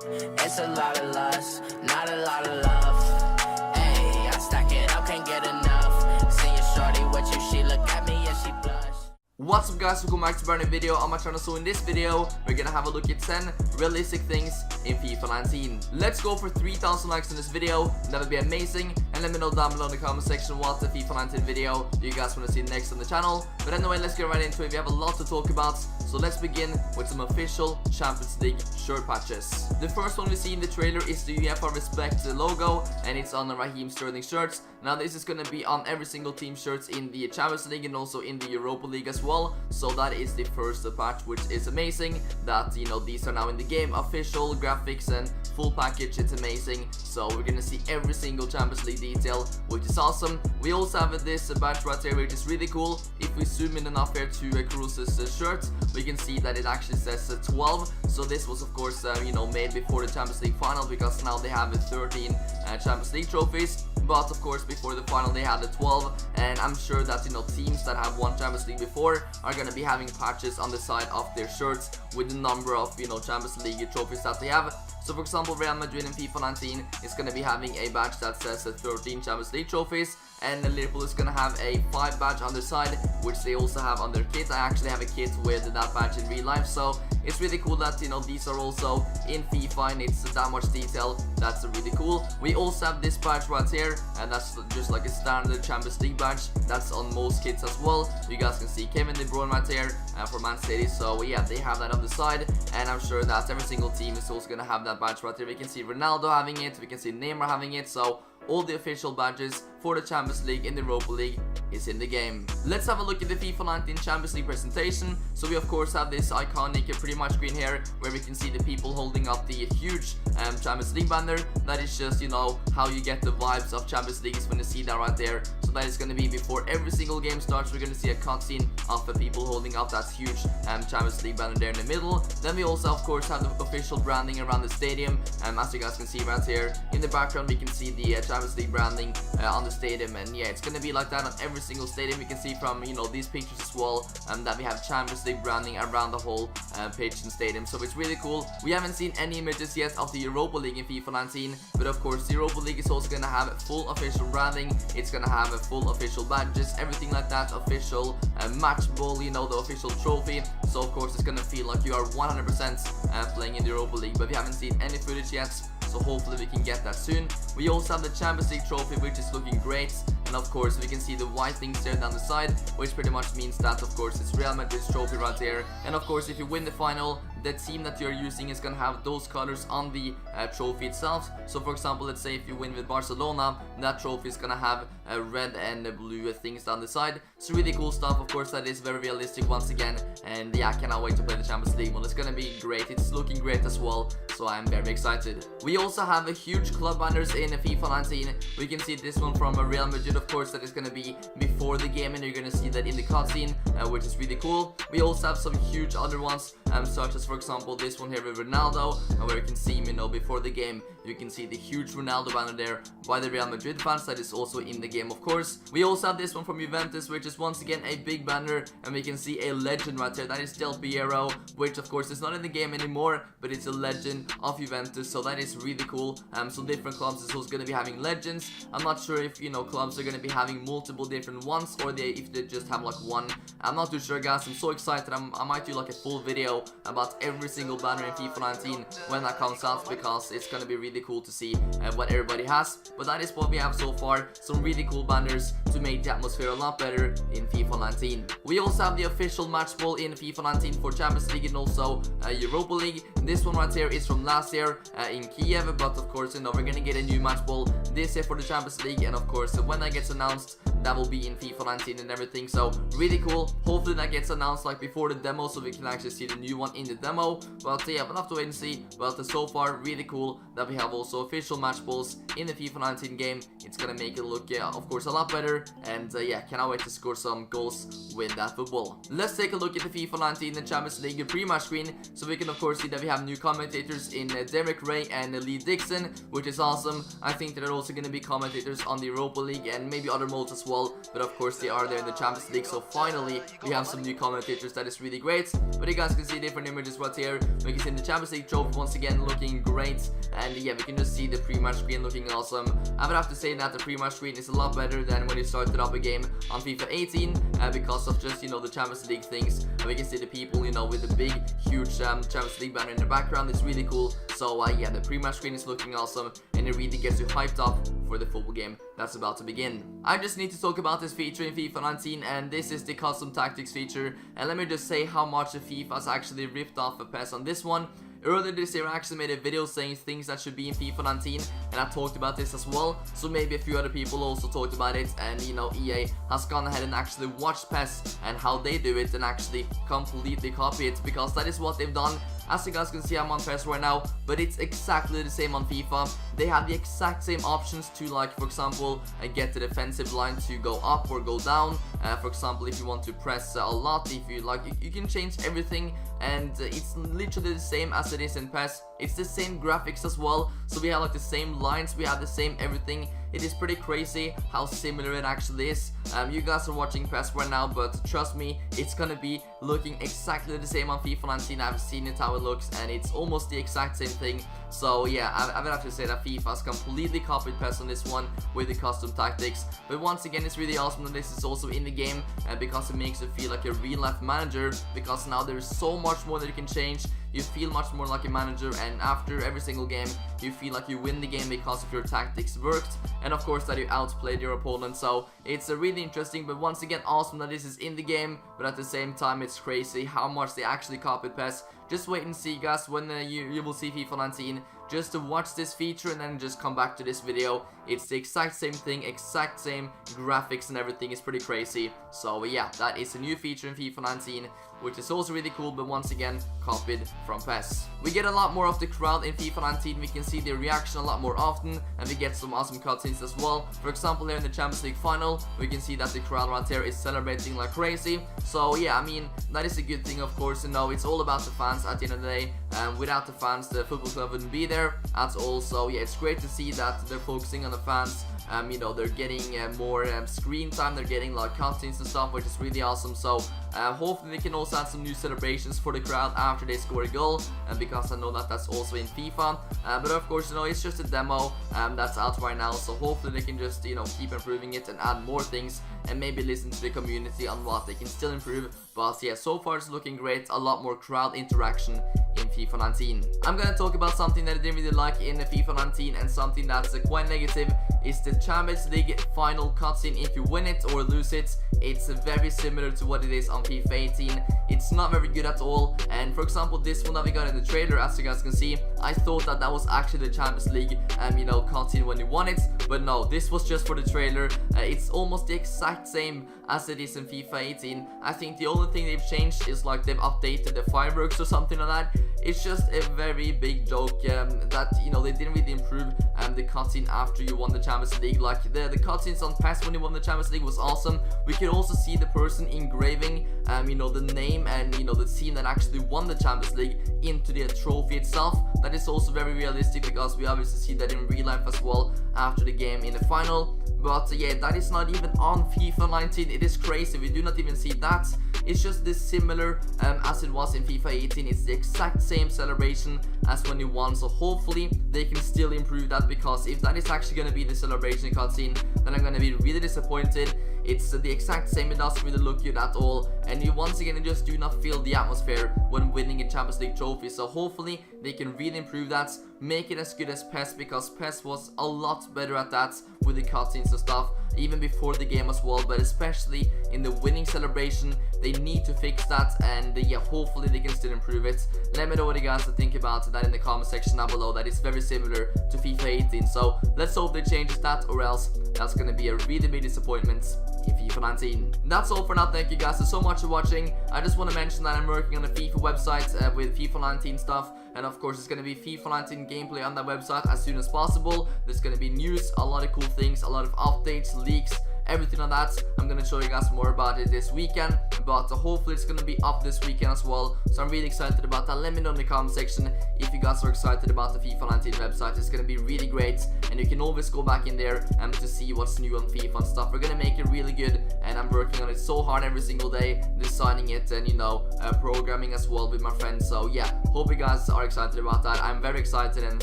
It's a lot of lust, not a lot of love. Hey, I stack it up, can't get enough. See your shorty with you, she look at me and she blush. What's up guys, welcome back to a brand new video on my channel. So in this video, we're gonna have a look at 10 realistic things in FIFA 19. Let's go for 3,000 likes in this video, that would be amazing. And let me know down below in the comment section what the FIFA 19 video you guys want to see next on the channel. But anyway, let's get right into it. We have a lot to talk about, so let's begin with some official Champions League shirt patches. The first one we see in the trailer is the UEFA Respect logo, and it's on the Raheem Sterling shirts. Now this is gonna be on every single team shirts in the Champions League and also in the Europa League as well. So that is the first patch, which is amazing that, you know, these are now in the game, official graphics and full package. It's amazing. So we're gonna see every single Champions League detail, which is awesome. We also have this badge right here, which is really cool. If we zoom in enough here to Cruz's shirt, we can see that it actually says 12. So this was of course you know, made before the Champions League final, because now they have 13 Champions League trophies. But of course before the final they had the 12, and I'm sure that, you know, teams that have won Champions League before are gonna be having patches on the side of their shirts with the number of, you know, Champions League trophies that they have. So for example, Real Madrid in FIFA 19 is gonna be having a badge that says 13 Champions League trophies, and Liverpool is gonna have a 5 badge on their side, which they also have on their kit. I actually have a kit with that badge in real life, so it's really cool that, you know, these are also in FIFA and it's that much detail. That's really cool. We also have this badge right here, and that's just like a standard Champions League badge. That's on most kits as well. You guys can see Kevin De Bruyne right here for Man City. So yeah, they have that on the side, and I'm sure that every single team is also gonna have that badge right here. We can see Ronaldo having it, we can see Neymar having it. So all the official badges for the Champions League and the Europa League is in the game. Let's have a look at the FIFA 19 Champions League presentation. So we of course have this iconic pretty much screen here, where we can see the people holding up the huge Champions League banner. That is just, you know, how you get the vibes of Champions League is when you see that right there. So that is going to be before every single game starts. We're going to see a cutscene of the people holding up that huge Champions League banner there in the middle. Then we also of course have the official branding around the stadium. As you guys can see right here in the background, we can see the Champions League branding on the stadium, and yeah, it's gonna be like that on every single stadium. You can see from, you know, these pictures as well that we have Champions League branding around the whole pitch and stadium. So it's really cool. We haven't seen any images yet of the Europa League in FIFA 19, but of course the Europa League is also gonna have full official branding. It's gonna have a full official badges, everything like that, official match ball, you know, the official trophy. So of course it's gonna feel like you are 100% playing in the Europa League, but we haven't seen any footage yet. So hopefully we can get that soon. We also have the Champions League trophy, which is looking great, and of course we can see the white things there down the side, which pretty much means that of course it's Real Madrid's trophy right here. And of course if you win the final, the team that you're using is gonna have those colors on the trophy itself. So for example, let's say if you win with Barcelona, that trophy is gonna have red and blue things down the side. So really cool stuff. Of course that is very realistic once again, and yeah, I cannot wait to play the Champions League. Well, it's gonna be great. It's looking great as well, so I'm very excited. We also have a huge club banners in FIFA 19. We can see this one from Real Madrid, of course, that is gonna be before the game, and you're gonna see that in the cutscene, which is really cool. We also have some huge other ones, such as for example this one here with Ronaldo, where you can see him, you know, before the game. You can see the huge Ronaldo banner there by the Real Madrid fans. That is also in the game, of course. We also have this one from Juventus, which is once again a big banner, and we can see a legend right there. That is Del Piero, which of course is not in the game anymore, but it's a legend of Juventus. So that is really cool. So different clubs is also going to be having legends. I'm not sure if, you know, clubs are going to be having multiple different ones, or if they just have like one. I'm not too sure, guys. I'm so excited. I might do like a full video about every single banner in FIFA 19 when that comes out, because it's going to be really cool to see what everybody has. But that is what we have so far. Some really cool banners to make the atmosphere a lot better in FIFA 19. We also have the official match ball in FIFA 19 for Champions League and also Europa League. This one right here is from last year in Kiev, but of course, you know, we're gonna get a new match ball this year for the Champions League, and of course when that gets announced, that will be in FIFA 19 and everything. So really cool. Hopefully that gets announced like before the demo, so we can actually see the new one in the demo. But yeah, we'll have to wait and see. But so far really cool that we have also official match balls in the FIFA 19 game. It's gonna make it look of course a lot better, and yeah, cannot wait to score some goals with that football. Let's take a look at the FIFA 19 and Champions League pre-match screen, so we can of course see that we have new commentators in Derek Ray and Lee Dixon, which is awesome. I think that they're also gonna be commentators on the Europa League and maybe other modes as well. well, but of course they are there in the Champions League, so finally we have some new commentators. That is really great. But you guys can see different images right here. We can see the Champions League trophy once again looking great, and yeah, we can just see the pre-match screen looking awesome. I would have to say that the pre-match screen is a lot better than when you started up a game on FIFA 18 because of just, you know, the Champions League things. And we can see the people, you know, with the big huge Champions League banner in the background. It's really cool. So yeah, the pre-match screen is looking awesome, and it really gets you hyped up for the football game that's about to begin. I just need to talk about this feature in FIFA 19, and this is the custom tactics feature. And let me just say how much the FIFA has actually ripped off a PES on this one. Earlier this year I actually made a video saying things that should be in FIFA 19, and I talked about this as well, so maybe a few other people also talked about it, and you know, EA has gone ahead and actually watched PES and how they do it and actually completely copy it, because that is what they've done. As you guys can see, I'm on PES right now, but it's exactly the same on FIFA. They have the exact same options to, like, for example, get the defensive line to go up or go down. For example, if you want to press a lot, if you like, you can change everything, and it's literally the same as it is in PES. It's the same graphics as well, so we have like the same lines, we have the same everything. It is pretty crazy how similar it actually is. You guys are watching PES right now, but trust me, it's gonna be looking exactly the same on FIFA 19. I've seen it how it looks, and it's almost the exact same thing. So yeah, I would have to say that FIFA has completely copied PES on this one with the custom tactics. But once again, it's really awesome that this is also in the game, because it makes you feel like a real life manager, because now there is so much more that you can change. You feel much more like a manager, and after every single game you feel like you win the game because of your tactics worked, and of course that you outplayed your opponent. So it's really interesting, but once again awesome that this is in the game, but at the same time it's crazy how much they actually copied PES. Just wait and see, guys, when you will see FIFA 19, just to watch this feature and then just come back to this video. It's the exact same thing, exact same graphics and everything. Is pretty crazy. So yeah, that is a new feature in FIFA 19, which is also really cool, but once again copied from PES. We get a lot more of the crowd in FIFA 19. We can see the reaction a lot more often, and we get some awesome cutscenes as well. For example, here in the Champions League final, we can see that the crowd right here is celebrating like crazy. So yeah, I mean, that is a good thing, of course. You know, it's all about the fans at the end of the day, and without the fans the football club wouldn't be there at all. So yeah, it's great to see that they're focusing on the fans. You know, they're getting more screen time, they're getting like cutscenes and stuff, which is really awesome. So hopefully they can also add some new celebrations for the crowd after they score a goal, and because I know that that's also in FIFA. But of course, you know, it's just a demo that's out right now, so hopefully they can just, you know, keep improving it and add more things, and maybe listen to the community on what they can still improve. But yeah, so far it's looking great. A lot more crowd interaction in FIFA 19. I'm gonna talk about something that I didn't really like in the FIFA 19, and something that's quite negative is the Champions League final cutscene. If you win it or lose it, it's very similar to what it is on FIFA 18. It's not very good at all. And for example, this one that we got in the trailer, as you guys can see, I thought that that was actually the Champions League you know, cutscene when you won it, but no, this was just for the trailer. It's almost the exact same as it is in FIFA 18. I think the only thing they've changed is like they've updated the fireworks or something like that. It's just a very big joke that, you know, they didn't really improve the cutscene after you won the Champions League. Like the cutscenes on PES when you won the Champions League was awesome. We could also see the person engraving you know, the name and, you know, the team that actually won the Champions League into the trophy itself. That is also very realistic, because we obviously see that in real life as well after the game in the final. But yeah, that is not even on FIFA 19. It is crazy, we do not even see that. It's just this similar as it was in FIFA 18. It's the exact same celebration as when you won, so hopefully they can still improve that, because if that is actually going to be the celebration cutscene, then I'm going to be really disappointed. It's the exact same, it doesn't really look good at all, and you once again just do not feel the atmosphere when winning a Champions League trophy. So hopefully they can really improve that, make it as good as PES, because PES was a lot better at that with the cutscenes and stuff, even before the game as well. But especially in the winning celebration, they need to fix that, and yeah, hopefully they can still improve it. Let me know what you guys think about that in the comment section down below. That is very similar to FIFA 18, so let's hope they change that, or else that's gonna be a really big disappointment in FIFA 19. That's all for now. Thank you guys so much for watching. I just want to mention that I'm working on a FIFA website with FIFA 19 stuff, and of course it's going to be FIFA 19 gameplay on that website as soon as possible. There's going to be news, a lot of cool things, a lot of updates, leaks, everything on that. I'm gonna show you guys more about it this weekend, but hopefully it's gonna be up this weekend as well, so I'm really excited about that. Let me know in the comment section if you guys are excited about the FIFA 19 website. It's gonna be really great, and you can always go back in there to see what's new on FIFA and stuff. We're gonna make it really good, and I'm working on it so hard every single day, designing it and programming as well with my friends. So yeah, hope you guys are excited about that. I'm very excited, and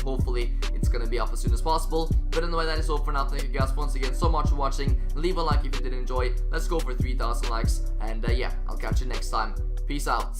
hopefully it's gonna be up as soon as possible. But anyway, that is all for now. Thank you guys once again so much for watching. Leave a like if you did enjoy. Let's go for 3,000 likes, and yeah, I'll catch you next time. Peace out.